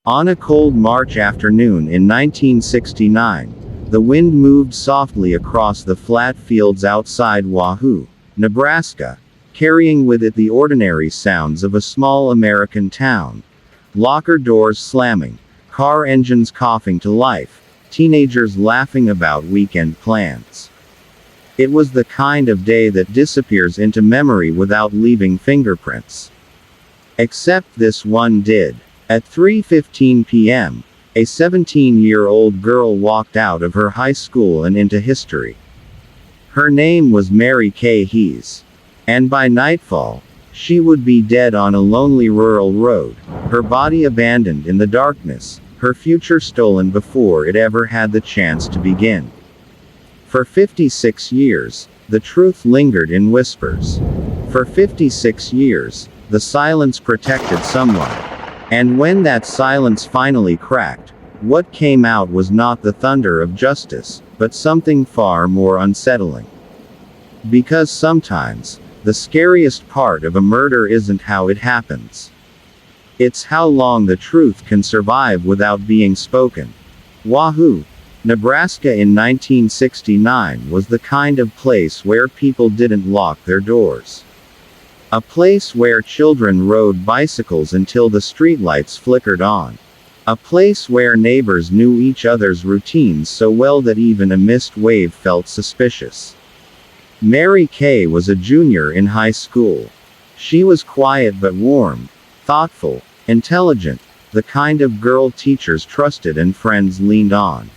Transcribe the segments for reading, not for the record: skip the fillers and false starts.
On a cold March afternoon in 1969, the wind moved softly across the flat fields outside Wahoo, Nebraska, carrying with it the ordinary sounds of a small American town. Locker doors slamming, car engines coughing to life, teenagers laughing about weekend plans. It was the kind of day that disappears into memory without leaving fingerprints. Except this one did. At 3:15 p.m., a 17-year-old girl walked out of her high school and into history. Her name was Mary Kay Heese. And by nightfall, she would be dead on a lonely rural road, her body abandoned in the darkness, her future stolen before it ever had the chance to begin. For 56 years, the truth lingered in whispers. For 56 years, the silence protected someone. And when that silence finally cracked, what came out was not the thunder of justice, but something far more unsettling. Because sometimes, the scariest part of a murder isn't how it happens. It's how long the truth can survive without being spoken. Wahoo, Nebraska in 1969 was the kind of place where people didn't lock their doors. A place where children rode bicycles until the streetlights flickered on. A place where neighbors knew each other's routines so well that even a mist wave felt suspicious. Mary Kay was a junior in high school. She was quiet but warm, thoughtful, intelligent, the kind of girl teachers trusted and friends leaned on.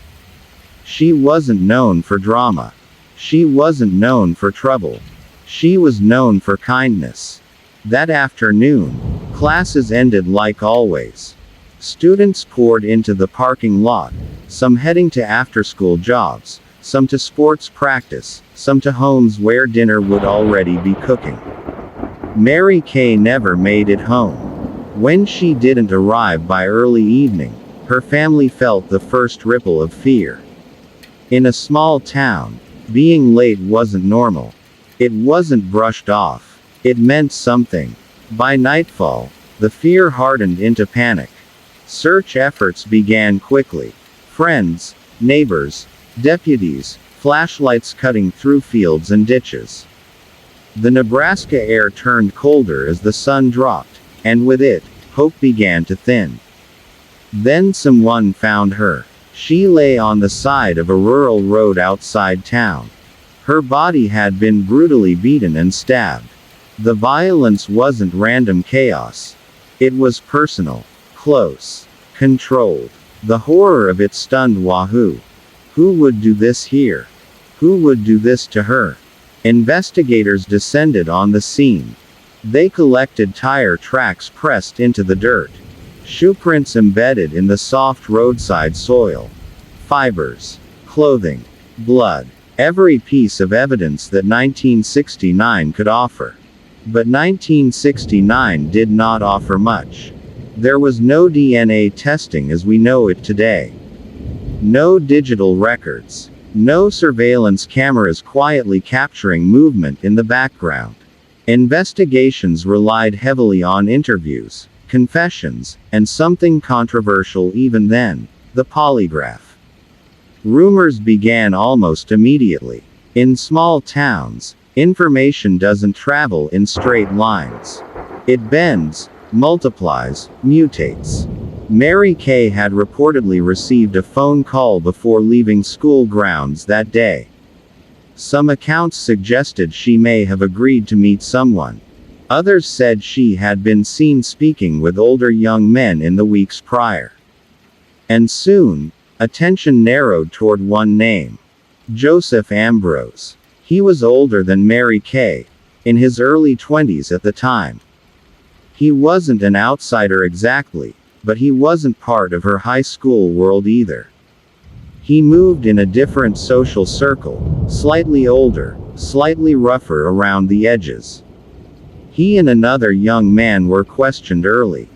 She wasn't known for drama. She wasn't known for trouble. She was known for kindness. That afternoon, classes ended like always. Students poured into the parking lot, some heading to after-school jobs, some to sports practice, some to homes where dinner would already be cooking. Mary Kay never made it home. When she didn't arrive by early evening, her family felt the first ripple of fear. In a small town, being late wasn't normal. It wasn't brushed off. It meant something. By nightfall, the fear hardened into panic. Search efforts began quickly. Friends, neighbors, deputies, flashlights cutting through fields and ditches. The Nebraska air turned colder as the sun dropped, and with it, hope began to thin. Then someone found her. She lay on the side of a rural road outside town. Her body had been brutally beaten and stabbed. The violence wasn't random chaos. It was personal, close, controlled. The horror of it stunned Wahoo. Who would do this here? Who would do this to her? Investigators descended on the scene. They collected tire tracks pressed into the dirt. Shoeprints embedded in the soft roadside soil. Fibers. Clothing. Blood. Every piece of evidence that 1969 could offer. But 1969 did not offer much. There was no DNA testing as we know it today. No digital records. No surveillance cameras quietly capturing movement in the background. Investigations relied heavily on interviews, confessions, and something controversial even then, the polygraph. Rumors began almost immediately. In small towns, information doesn't travel in straight lines. It bends, multiplies, mutates. Mary Kay had reportedly received a phone call before leaving school grounds that day. Some accounts suggested she may have agreed to meet someone. Others said she had been seen speaking with older young men in the weeks prior. And soon, attention narrowed toward one name. Joseph Ambroz. He was older than Mary Kay, in his early 20s at the time. He wasn't an outsider exactly, but he wasn't part of her high school world either. He moved in a different social circle, slightly older, slightly rougher around the edges. He and another young man were questioned early.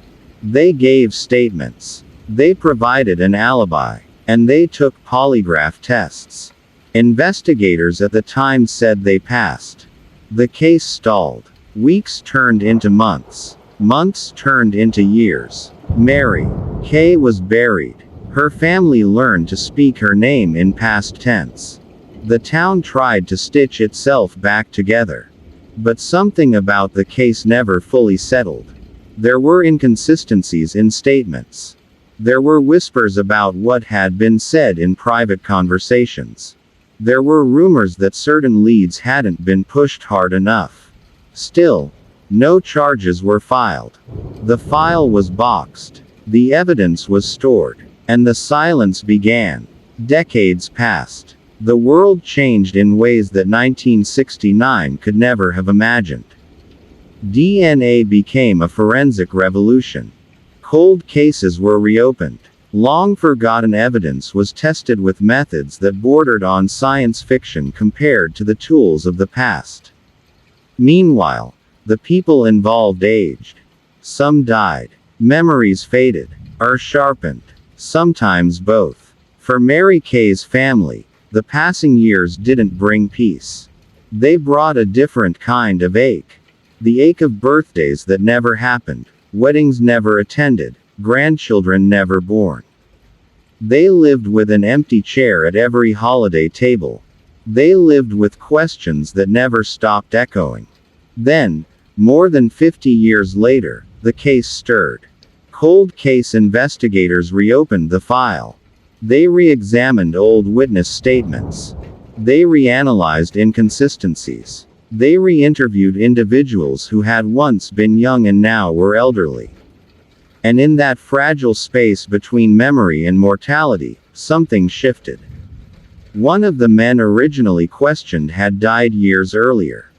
They gave statements. They provided an alibi. And they took polygraph tests. Investigators at the time said they passed. The case stalled. Weeks turned into months. Months turned into years. Mary Kay was buried. Her family learned to speak her name in past tense. The town tried to stitch itself back together. But something about the case never fully settled. There were inconsistencies in statements. There were whispers about what had been said in private conversations. There were rumors that certain leads hadn't been pushed hard enough. Still, no charges were filed. The file was boxed. The evidence was stored. And the silence began. Decades passed. The world changed in ways that 1969 could never have imagined. DNA became a forensic revolution. Cold cases were reopened. Long forgotten evidence was tested with methods that bordered on science fiction compared to the tools of the past. Meanwhile, the people involved aged. Some died. Memories faded. Or sharpened. Sometimes both. For Mary Kay's family, the passing years didn't bring peace. They brought a different kind of ache. The ache of birthdays that never happened, weddings never attended, grandchildren never born. They lived with an empty chair at every holiday table. They lived with questions that never stopped echoing. Then, more than 50 years later, the case stirred. Cold case investigators reopened the file. They re-examined old witness statements. They reanalyzed inconsistencies. They re-interviewed individuals who had once been young and now were elderly. And in that fragile space between memory and mortality, something shifted. One of the men originally questioned had died years earlier.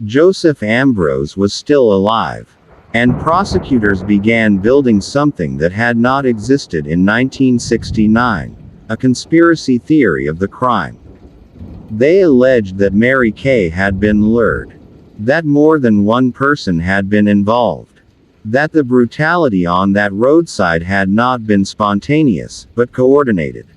Joseph Ambroz was still alive. And prosecutors began building something that had not existed in 1969, a conspiracy theory of the crime. They alleged that Mary Kay had been lured. That more than one person had been involved. That the brutality on that roadside had not been spontaneous, but coordinated.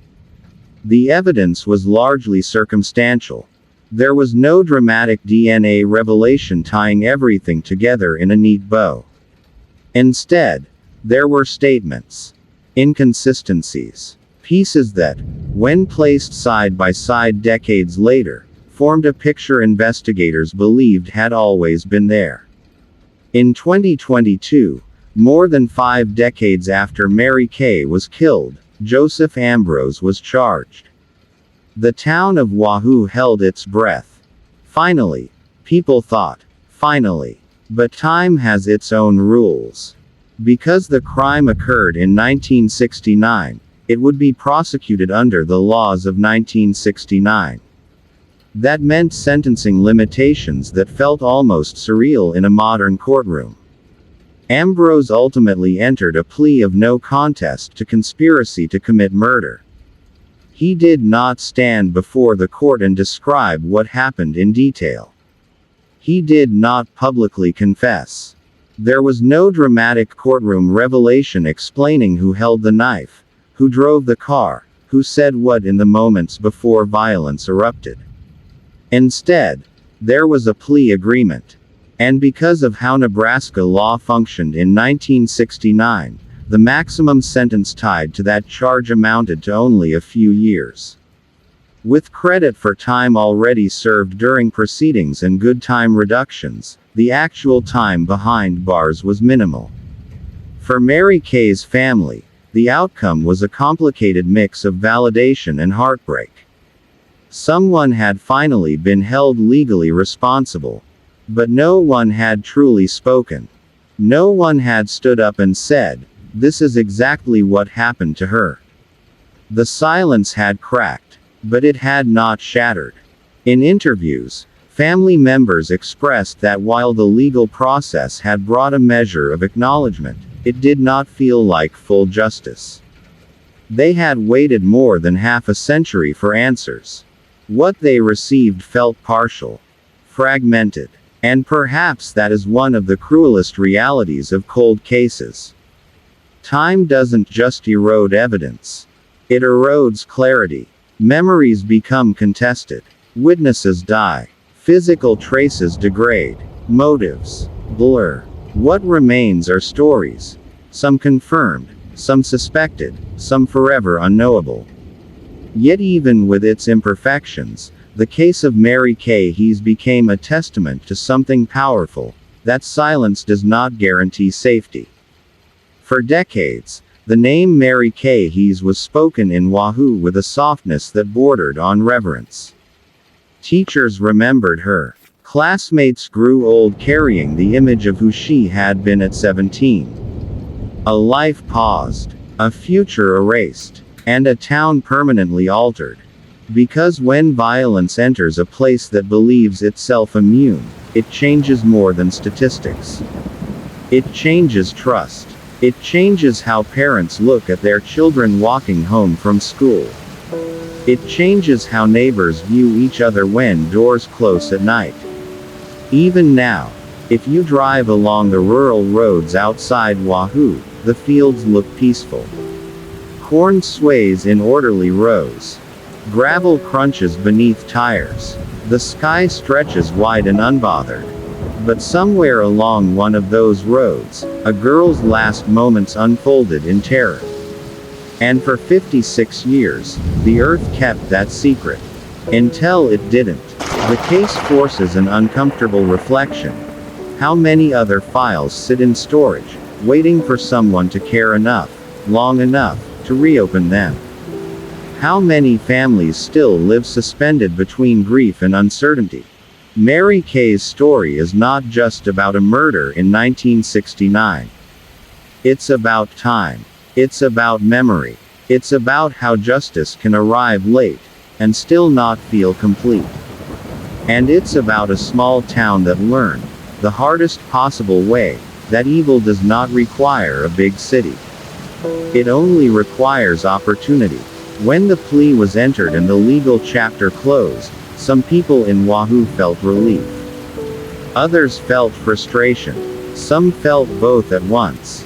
The evidence was largely circumstantial. There was no dramatic DNA revelation tying everything together in a neat bow. Instead, there were statements, inconsistencies, pieces that, when placed side by side decades later, formed a picture investigators believed had always been there. In 2022, more than 5 decades after Mary Kay was killed, Joseph Ambroz was charged. The town of Wahoo held its breath. Finally, people thought. Finally. But time has its own rules. Because the crime occurred in 1969, it would be prosecuted under the laws of 1969. That meant sentencing limitations that felt almost surreal in a modern courtroom. Ambroz ultimately entered a plea of no contest to conspiracy to commit murder. He did not stand before the court and describe what happened in detail. He did not publicly confess. There was no dramatic courtroom revelation explaining who held the knife, who drove the car, who said what in the moments before violence erupted. Instead, there was a plea agreement. And because of how Nebraska law functioned in 1969, the maximum sentence tied to that charge amounted to only a few years. With credit for time already served during proceedings and good time reductions, the actual time behind bars was minimal. For Mary Kay's family, the outcome was a complicated mix of validation and heartbreak. Someone had finally been held legally responsible. But no one had truly spoken. No one had stood up and said, "This is exactly what happened to her." The silence had cracked. But it had not shattered. In interviews, family members expressed that while the legal process had brought a measure of acknowledgement, it did not feel like full justice. They had waited more than half a century for answers. What they received felt partial, fragmented. And perhaps that is one of the cruelest realities of cold cases. Time doesn't just erode evidence. It erodes clarity. Memories become contested. Witnesses die. Physical traces degrade. Motives blur. What remains are stories. Some confirmed, some suspected, some forever unknowable. Yet even with its imperfections, the case of Mary Kay Heese became a testament to something powerful, that silence does not guarantee safety. For decades, the name Mary Kay Heese was spoken in Wahoo with a softness that bordered on reverence. Teachers remembered her. Classmates grew old carrying the image of who she had been at 17. A life paused, a future erased, and a town permanently altered. Because when violence enters a place that believes itself immune, it changes more than statistics. It changes trust. It changes how parents look at their children walking home from school. It changes how neighbors view each other when doors close at night. Even now, if you drive along the rural roads outside Wahoo, the fields look peaceful. Corn sways in orderly rows. Gravel crunches beneath tires. The sky stretches wide and unbothered. But somewhere along one of those roads, a girl's last moments unfolded in terror. And for 56 years, the earth kept that secret. Until it didn't. The case forces an uncomfortable reflection. How many other files sit in storage, waiting for someone to care enough, long enough, to reopen them? How many families still live suspended between grief and uncertainty? Mary Kay's story is not just about a murder in 1969. It's about time. It's about memory. It's about how justice can arrive late, and still not feel complete. And it's about a small town that learned, the hardest possible way, that evil does not require a big city. It only requires opportunity. When the plea was entered and the legal chapter closed, some people in Wahoo felt relief. Others felt frustration. Some felt both at once.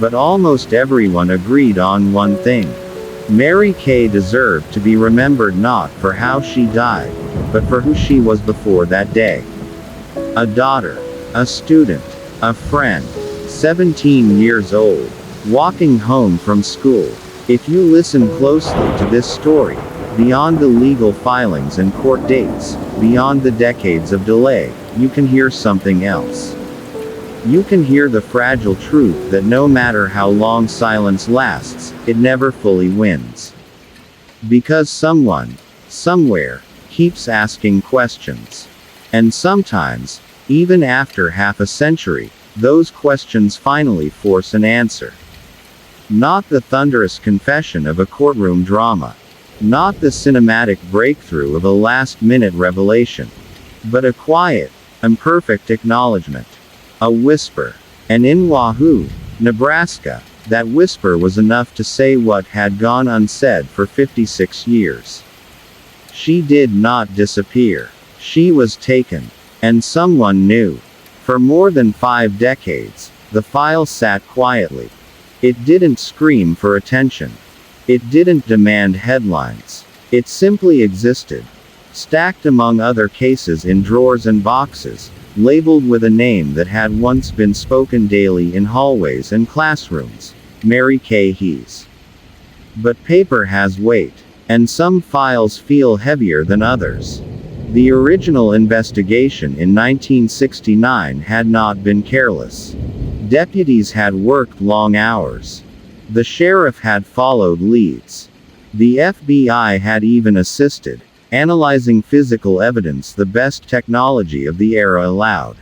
But almost everyone agreed on one thing. Mary Kay deserved to be remembered not for how she died, but for who she was before that day. A daughter, a student, a friend, 17 years old, walking home from school. If you listen closely to this story, beyond the legal filings and court dates, beyond the decades of delay, you can hear something else. You can hear the fragile truth that no matter how long silence lasts, it never fully wins. Because someone, somewhere, keeps asking questions. And sometimes, even after half a century, those questions finally force an answer. Not the thunderous confession of a courtroom drama. Not the cinematic breakthrough of a last-minute revelation. But a quiet, imperfect acknowledgement. A whisper. And in Wahoo, Nebraska, that whisper was enough to say what had gone unsaid for 56 years. She did not disappear. She was taken. And someone knew. For more than 5 decades, the file sat quietly. It didn't scream for attention. It didn't demand headlines. It simply existed. Stacked among other cases in drawers and boxes, labeled with a name that had once been spoken daily in hallways and classrooms, Mary Kay Heese. But paper has weight, and some files feel heavier than others. The original investigation in 1969 had not been careless. Deputies had worked long hours. The sheriff had followed leads. The FBI had even assisted, analyzing physical evidence the best technology of the era allowed.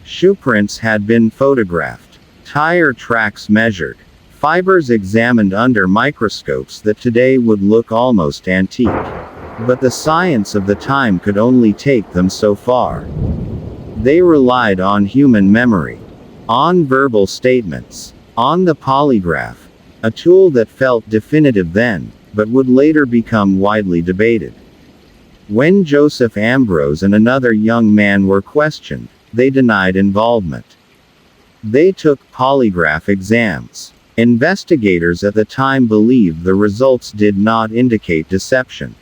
Shoe prints had been photographed, tire tracks measured, fibers examined under microscopes that today would look almost antique. But the science of the time could only take them so far. They relied on human memory, on verbal statements, on the polygraph, a tool that felt definitive then, but would later become widely debated. When Joseph Ambroz and another young man were questioned, they denied involvement. They took polygraph exams. Investigators at the time believed the results did not indicate deception.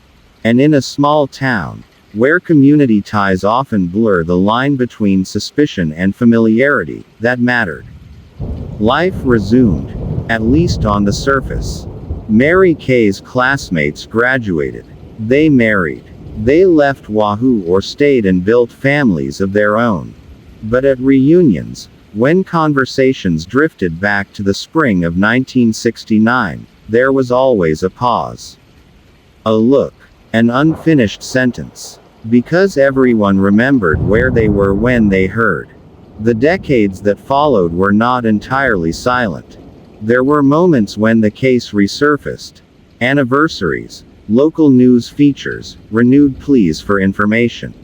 And in a small town, where community ties often blur the line between suspicion and familiarity, that mattered. Life resumed, at least on the surface. Mary Kay's classmates graduated. They married. They left Wahoo or stayed and built families of their own. But at reunions, when conversations drifted back to the spring of 1969, there was always a pause. A look. An unfinished sentence. Because everyone remembered where they were when they heard. The decades that followed were not entirely silent. There were moments when the case resurfaced. Anniversaries, local news features, renewed pleas for information.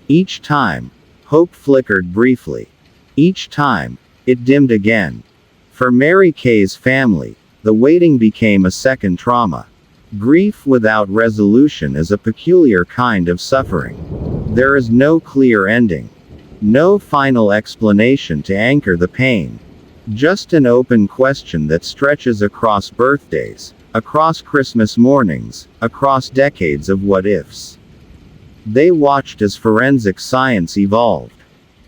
Each time, hope flickered briefly. Each time, it dimmed again. For Mary Kay's family, the waiting became a second trauma. Grief without resolution is a peculiar kind of suffering. There is no clear ending. No final explanation to anchor the pain. Just an open question that stretches across birthdays, across Christmas mornings, across decades of what-ifs. They watched as forensic science evolved.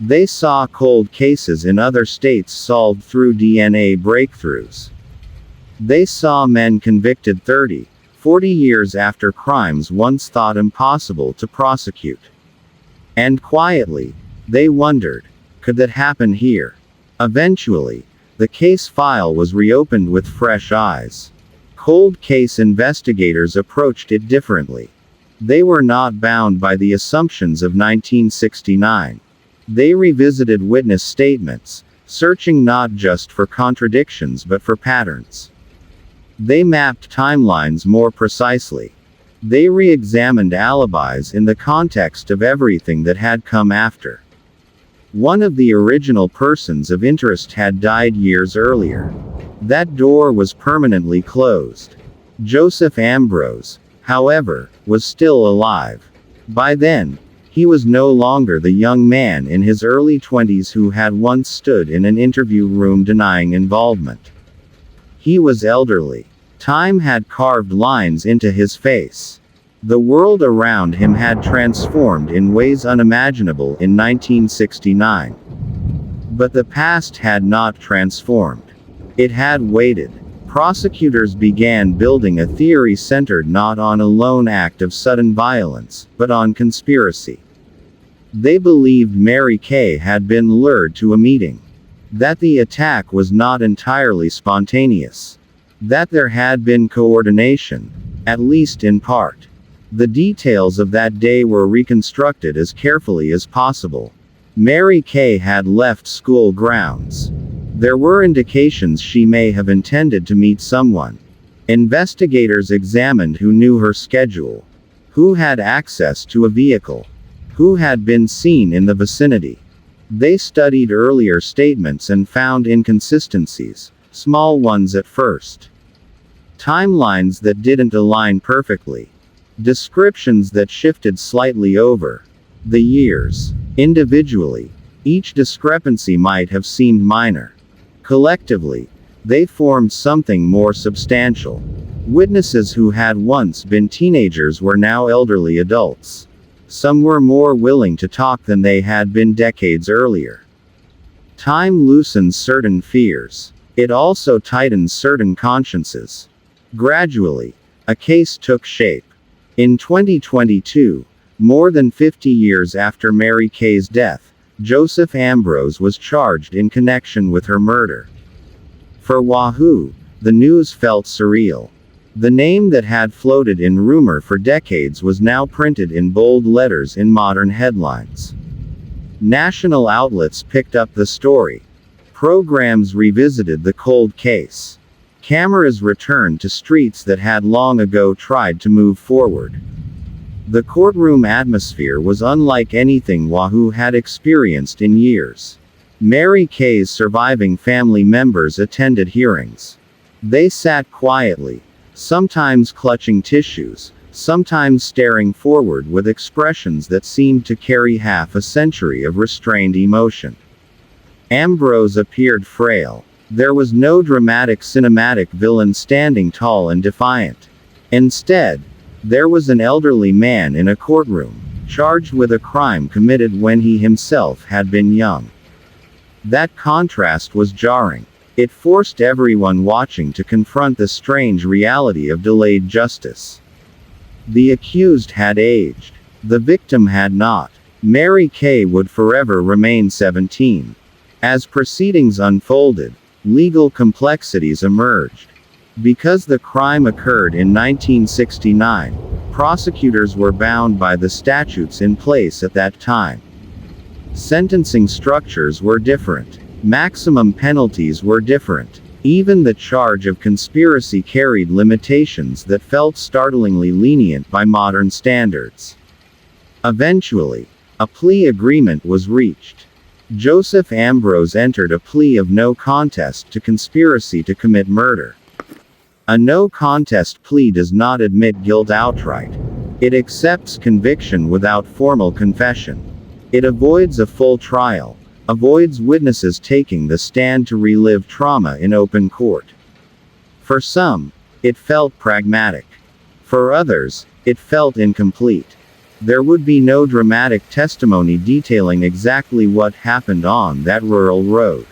They saw cold cases in other states solved through DNA breakthroughs. They saw men convicted 30, 40 years after crimes once thought impossible to prosecute. And quietly, they wondered, could that happen here? Eventually, the case file was reopened with fresh eyes. Cold case investigators approached it differently. They were not bound by the assumptions of 1969. They revisited witness statements, searching not just for contradictions but for patterns. They mapped timelines more precisely. They re-examined alibis in the context of everything that had come after. One of the original persons of interest had died years earlier. That door was permanently closed. Joseph Ambroz, however, was still alive. By then, he was no longer the young man in his early 20s who had once stood in an interview room denying involvement. He was elderly. Time had carved lines into his face. The world around him had transformed in ways unimaginable in 1969. But the past had not transformed. It had waited. Prosecutors began building a theory centered not on a lone act of sudden violence, but on conspiracy. They believed Mary Kay had been lured to a meeting. That the attack was not entirely spontaneous. That there had been coordination, at least in part. The details of that day were reconstructed as carefully as possible. Mary Kay had left school grounds. There were indications she may have intended to meet someone. Investigators examined who knew her schedule, who had access to a vehicle, who had been seen in the vicinity. They studied earlier statements and found inconsistencies, small ones at first. Timelines that didn't align perfectly. Descriptions that shifted slightly over the years. Individually, each discrepancy might have seemed minor. Collectively, they formed something more substantial. Witnesses who had once been teenagers were now elderly adults. Some were more willing to talk than they had been decades earlier. Time loosens certain fears. It also tightens certain consciences. Gradually, a case took shape. In 2022, more than 50 years after Mary Kay's death, Joseph Ambroz was charged in connection with her murder. For Wahoo, the news felt surreal. The name that had floated in rumor for decades was now printed in bold letters in modern headlines. National outlets picked up the story. Programs revisited the cold case. Cameras returned to streets that had long ago tried to move forward. The courtroom atmosphere was unlike anything Wahoo had experienced in years. Mary Kay's surviving family members attended hearings. They sat quietly, sometimes clutching tissues, sometimes staring forward with expressions that seemed to carry half a century of restrained emotion. Ambroz appeared frail. There was no dramatic cinematic villain standing tall and defiant. Instead, there was an elderly man in a courtroom, charged with a crime committed when he himself had been young. That contrast was jarring. It forced everyone watching to confront the strange reality of delayed justice. The accused had aged. The victim had not. Mary Kay would forever remain 17. As proceedings unfolded, legal complexities emerged. Because the crime occurred in 1969, prosecutors were bound by the statutes in place at that time. Sentencing structures were different. Maximum penalties were different. Even the charge of conspiracy carried limitations that felt startlingly lenient by modern standards. Eventually, a plea agreement was reached. Joseph Ambroz entered a plea of no contest to conspiracy to commit murder. A no contest plea does not admit guilt outright. It accepts conviction without formal confession. It avoids a full trial, avoids witnesses taking the stand to relive trauma in open court. For some, it felt pragmatic. For others, it felt incomplete. There would be no dramatic testimony detailing exactly what happened on that rural road.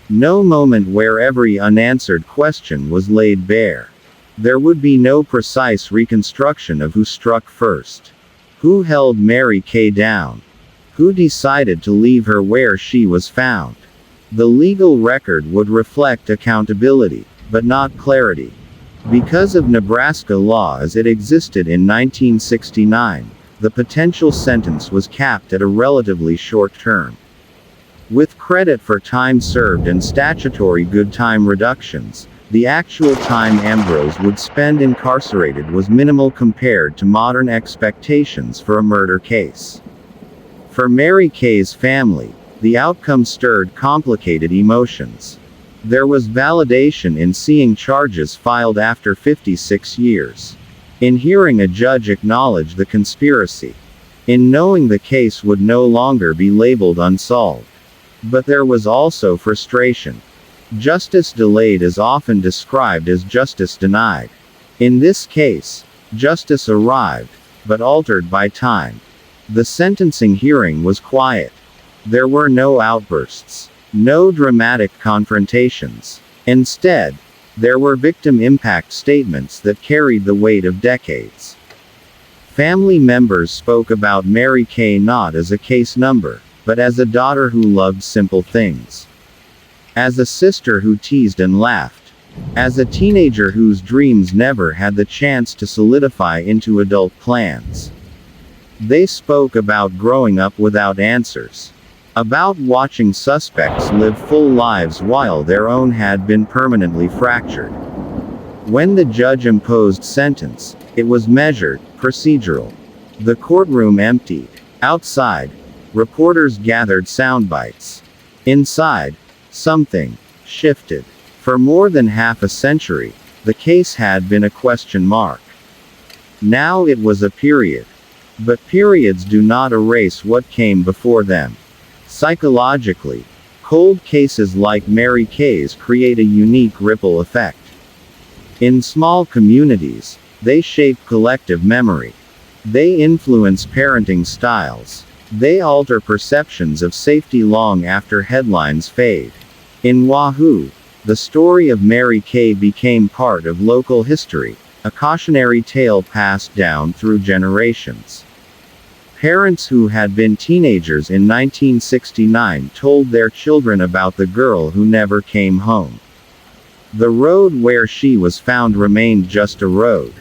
No moment where every unanswered question was laid bare. There would be no precise reconstruction of who struck first. Who held Mary Kay down? Who decided to leave her where she was found? The legal record would reflect accountability, but not clarity. Because of Nebraska law as it existed in 1969, the potential sentence was capped at a relatively short term. With credit for time served and statutory good time reductions, the actual time Ambroz would spend incarcerated was minimal compared to modern expectations for a murder case. For Mary Kay's family, the outcome stirred complicated emotions. There was validation in seeing charges filed after 56 years. In hearing a judge acknowledge the conspiracy. In knowing the case would no longer be labeled unsolved. But there was also frustration. Justice delayed is often described as justice denied. In this case, justice arrived, but altered by time. The sentencing hearing was quiet. There were no outbursts. No dramatic confrontations. Instead, there were victim impact statements that carried the weight of decades. Family members spoke about Mary Kay not as a case number, but as a daughter who loved simple things. As a sister who teased and laughed. As a teenager whose dreams never had the chance to solidify into adult plans. They spoke about growing up without answers. About watching suspects live full lives while their own had been permanently fractured. When the judge imposed sentence, it was measured, procedural. The courtroom emptied. Outside, reporters gathered sound bites. Inside, something shifted. For more than half a century, the case had been a question mark. Now it was a period. But periods do not erase what came before them. Psychologically, cold cases like Mary Kay's create a unique ripple effect. In small communities, they shape collective memory. They influence parenting styles. They alter perceptions of safety long after headlines fade. In Wahoo, the story of Mary Kay became part of local history, a cautionary tale passed down through generations. Parents who had been teenagers in 1969 told their children about the girl who never came home. The road where she was found remained just a road.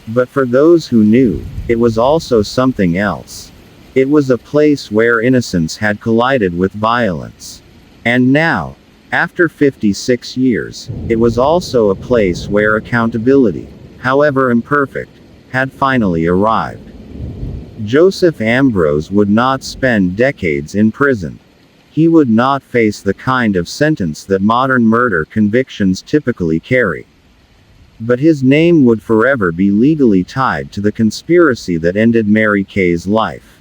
But for those who knew, it was also something else. It was a place where innocence had collided with violence. And now, after 56 years, it was also a place where accountability, however imperfect, had finally arrived. Joseph Ambroz would not spend decades in prison. He would not face the kind of sentence that modern murder convictions typically carry. But his name would forever be legally tied to the conspiracy that ended Mary Kay's life.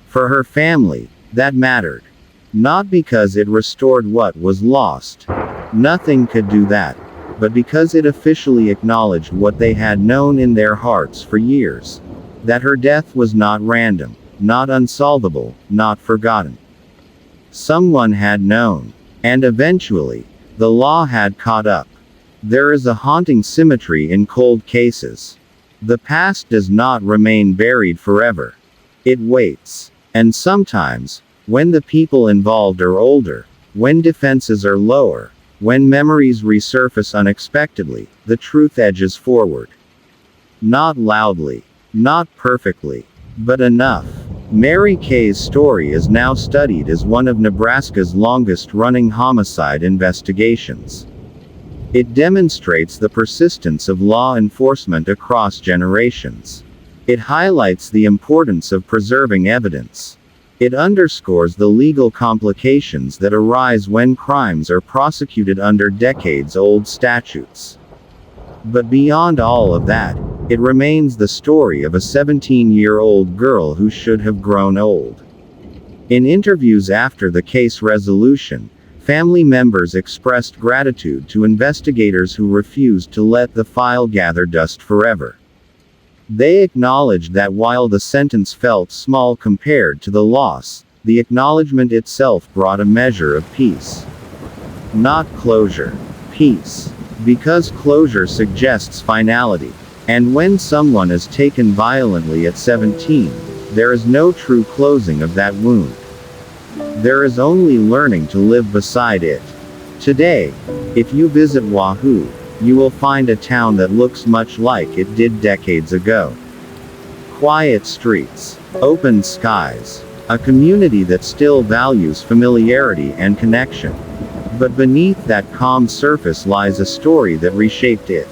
For her family, that mattered. Not because it restored what was lost. Nothing could do that. But because it officially acknowledged what they had known in their hearts for years. That her death was not random, not unsolvable, not forgotten. Someone had known. And eventually, the law had caught up. There is a haunting symmetry in cold cases. The past does not remain buried forever. It waits. And sometimes, when the people involved are older, when defenses are lower, when memories resurface unexpectedly, the truth edges forward. Not loudly, not perfectly, but enough. Mary Kay's story is now studied as one of Nebraska's longest-running homicide investigations. It demonstrates the persistence of law enforcement across generations. It highlights the importance of preserving evidence. It underscores the legal complications that arise when crimes are prosecuted under decades-old statutes. But beyond all of that, it remains the story of a 17-year-old girl who should have grown old. In interviews after the case resolution, family members expressed gratitude to investigators who refused to let the file gather dust forever. They acknowledged that while the sentence felt small compared to the loss, the acknowledgement itself brought a measure of peace. Not closure. Peace. Because closure suggests finality. And when someone is taken violently at 17, there is no true closing of that wound. There is only learning to live beside it. Today, if you visit Wahoo, you will find a town that looks much like it did decades ago. Quiet streets, open skies, a community that still values familiarity and connection. But beneath that calm surface lies a story that reshaped it.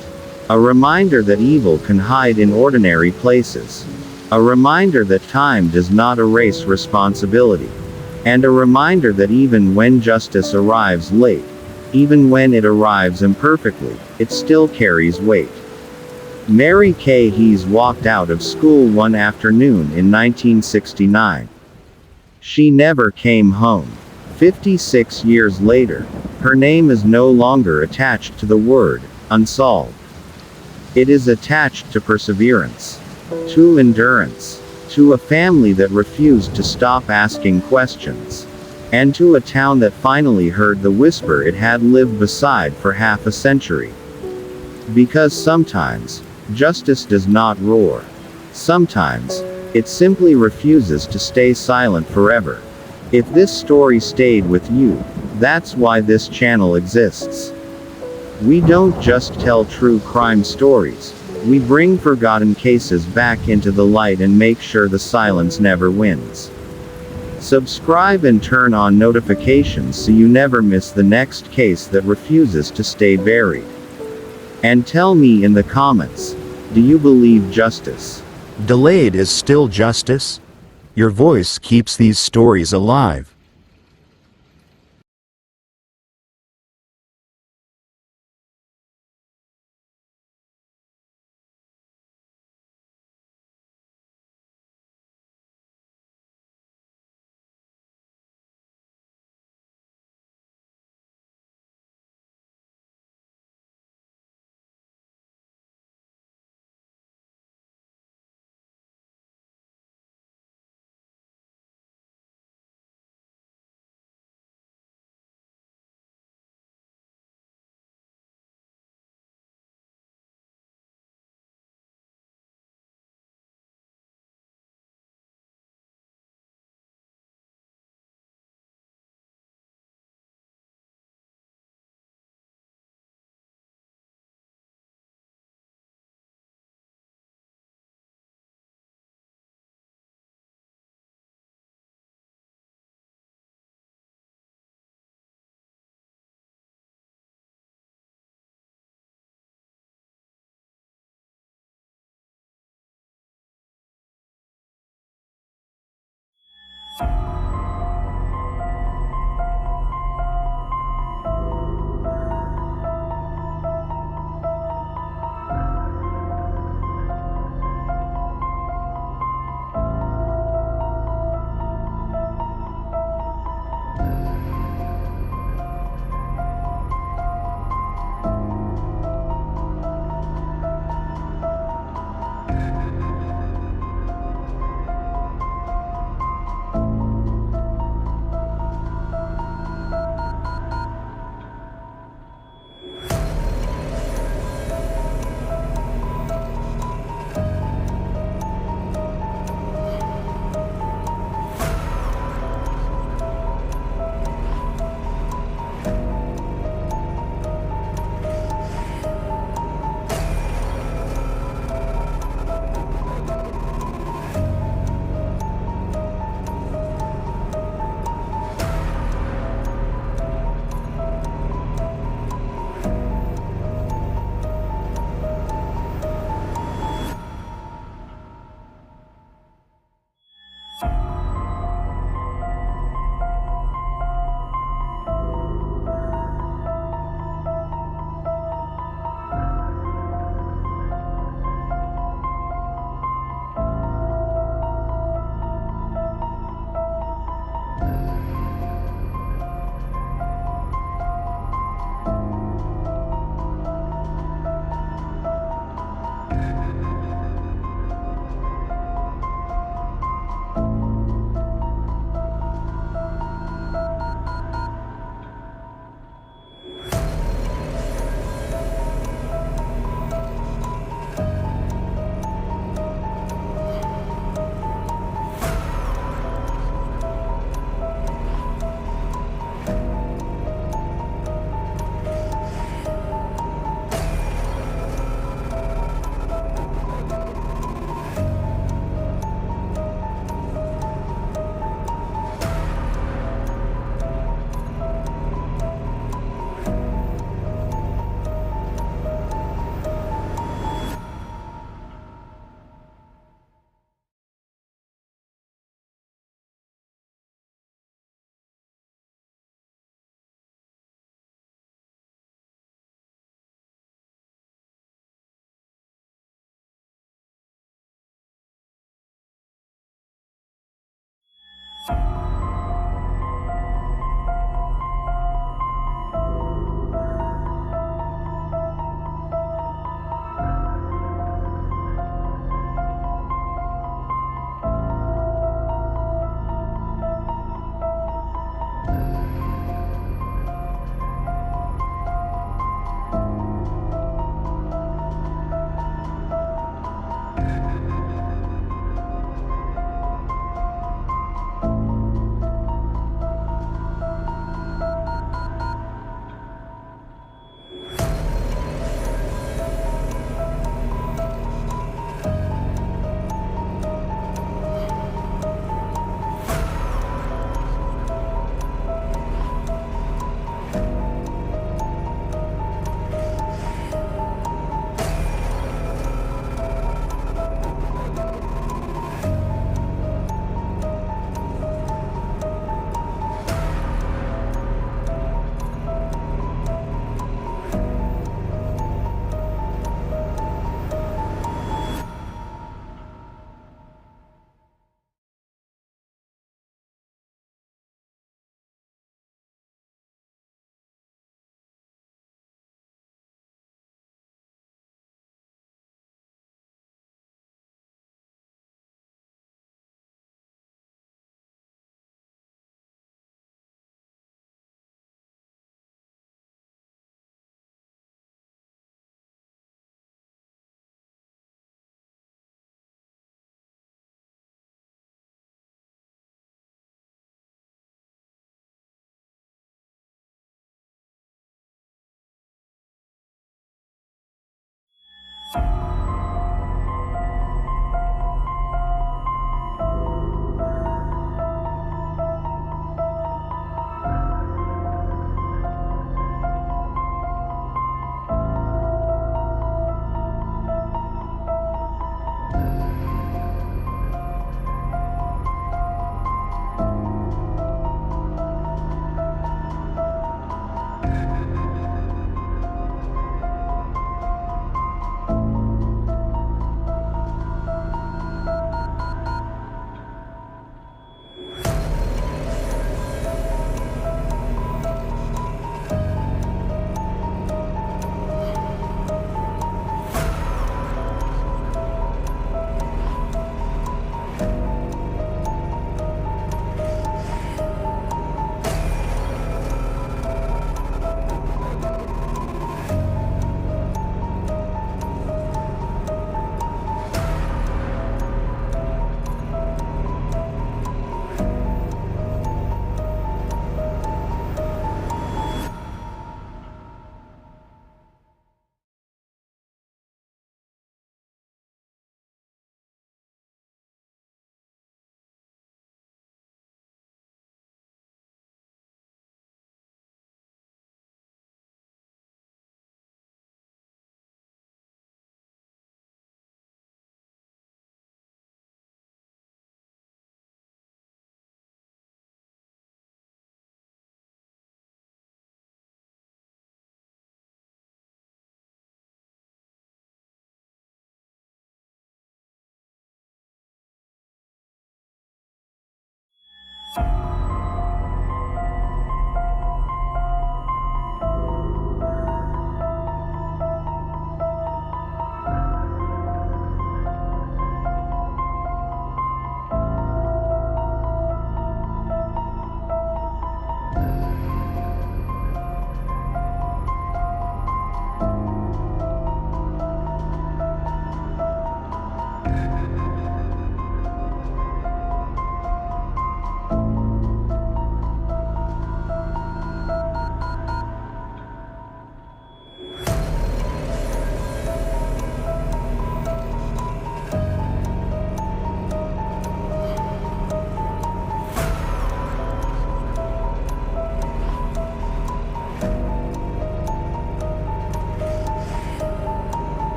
A reminder that evil can hide in ordinary places. A reminder that time does not erase responsibility. And a reminder that even when justice arrives late, even when it arrives imperfectly, it still carries weight. Mary Kay Heese walked out of school one afternoon in 1969. She never came home. 56 years later, her name is no longer attached to the word unsolved. It is attached to perseverance, to endurance, to a family that refused to stop asking questions, and to a town that finally heard the whisper it had lived beside for half a century. Because sometimes, justice does not roar. Sometimes, it simply refuses to stay silent forever. If this story stayed with you, that's why this channel exists. We don't just tell true crime stories, we bring forgotten cases back into the light and make sure the silence never wins. Subscribe and turn on notifications so you never miss the next case that refuses to stay buried. And tell me in the comments, do you believe justice? Delayed is still justice? Your voice keeps these stories alive.